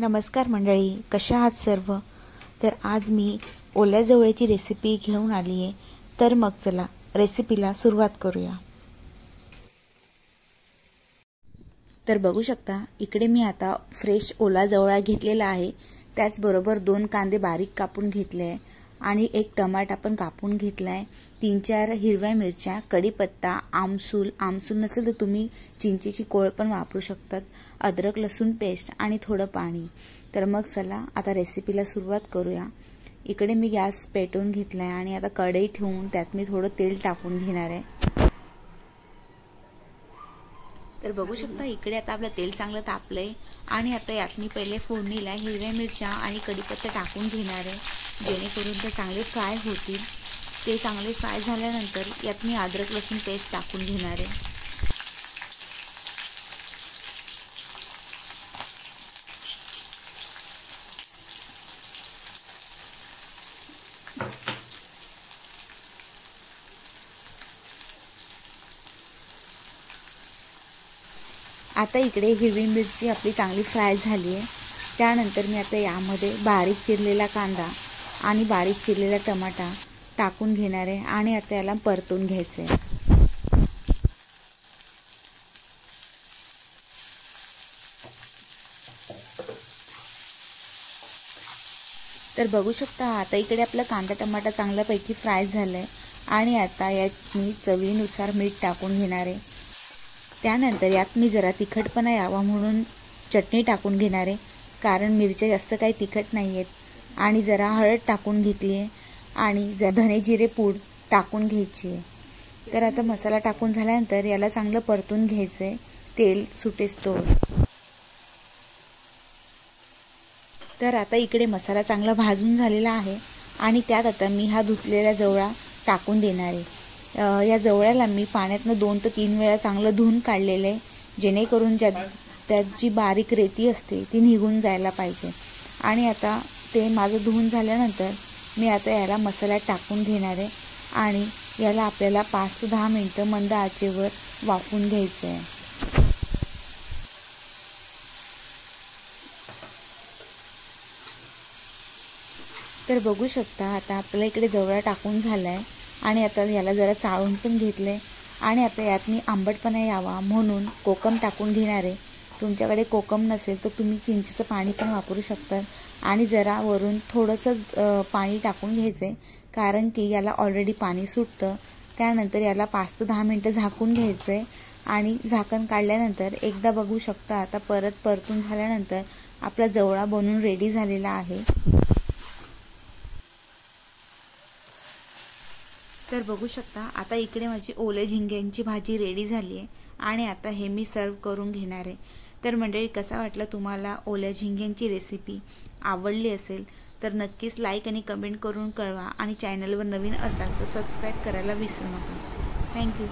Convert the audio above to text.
नमस्कार मंडळी, कशा आहात सर्व? तर आज मी ओल्या जवळ्याची रेसिपी घेऊन आली आहे. तर मग चला रेसिपीला सुरुवात करूया. तर बघू शकता, इकडे मी आता फ्रेश ओला जवळा घेतलेला आहे. त्याचबरोबर 2 कांदे बारीक कापून घेतले आहे आणि 1 टमाटा पण कापून घेतला आहे. 3-4 हिरव्या मिरच्या, कढीपत्ता, आमसूल नसेल तर तुम्ही चिंचेची कोळ पण वापरू शकतात, अद्रक लसूण पेस्ट आणि थोडं पाणी. तर मग चला आता रेसिपीला सुरुवात करूया. इकडे मी गॅस पेटवून घेतला आहे आणि आता कढई ठेवून त्यात मी थोडं तेल टाकून घेणार आहे. तर बघू शकता, इकडे आता आपलं तेल चांगलं तापलंय आणि आता यात मी पहिले फोडणीला हिरव्या मिरच्या आणि कढीपत्ता टाकून घेणार आहे, जेणेकरून ते चांगले फ्राय होतील. ते चांगले फ्राय झाल्यानंतर यात मी अद्रक लसूण पेस्ट टाकून घेणार आहे. आता इकडे हिरवी मिरची आपली चांगली फ्राय झाली आहे. त्यानंतर मी आता यामध्ये बारीक चिरलेला कांदा आणि बारीक चिरलेला टमाटा टाकून घेणार आहे आणि आता याला परतून घ्यायचं आहे. तर बघू शकता, आता इकडे आपला कांदा टमाटा चांगल्यापैकी फ्राय झाला आहे आणि आता यात मी चवीनुसार मीठ टाकून घेणार आहे. त्यानंतर यात मी जरा तिखटपणा यावा म्हणून चटणी टाकून घेणार आहे, कारण मिरच्या जास्त काही तिखट नाही आहेत. आणि जरा हळद टाकून घेतली आहे आणि धने जिरे पूड टाकून घ्यायची आहे. तर आता मसाला टाकून झाल्यानंतर याला चांगलं परतून घ्यायचं आहे, तेल सुटेस्तोवर. तर आता इकडे मसाला चांगला भाजून झालेला आहे आणि त्यात आता मी हा धुतलेला जवळा टाकून देणार आहे. या जवळ्याला मी पाण्यातनं 2 ते 3 वेळा चांगलं धुवून काढलेलं आहे, जेणेकरून त्यात जी बारीक रेती असते ती निघून जायला पाहिजे. आणि आता ते माझं धुवून झाल्यानंतर मी आता याला मसाल्यात टाकून घेणार आहे आणि याला आपल्याला 5 ते 10 मिनटं मंद आचेवर वाफवून घ्यायचं आहे. तर बघू शकता, आता आपल्याला इकडे जवळा टाकून झाला आहे आणि आता याला जरा चाळून पण घेतलं आहे आणि आता यात मी आंबटपणा यावा म्हणून कोकम टाकून घेणार आहे. तुमच्याकडे कोकम नसेल तर तुम्ही चिंचेचं पाणी पण वापरू शकता आणि जरा वरून थोडंसं पाणी टाकून घ्यायचं आहे, कारण की याला ऑलरेडी पाणी सुटतं. त्यानंतर याला 5 ते 10 मिनटं झाकून घ्यायचं आहे आणि झाकण काढल्यानंतर एकदा बघू शकता, आता परतून झाल्यानंतर आपला जवळा बनवून रेडी झालेला आहे. तर बघू शकता, आता इकडे माझी ओले झिंग्यांची भाजी रेडी झाली आहे आणि आता हे मी सर्व करून घेणार आहे. तर मंडळी, कसा वाटला तुम्हाला ओल्या झिंग्यांची रेसिपी? आवडली असेल तर नक्कीच लाईक आणि कमेंट करून कळवा आणि चॅनलवर नवीन असाल तर सबस्क्राईब करायला विसरू नका. थँक्यू.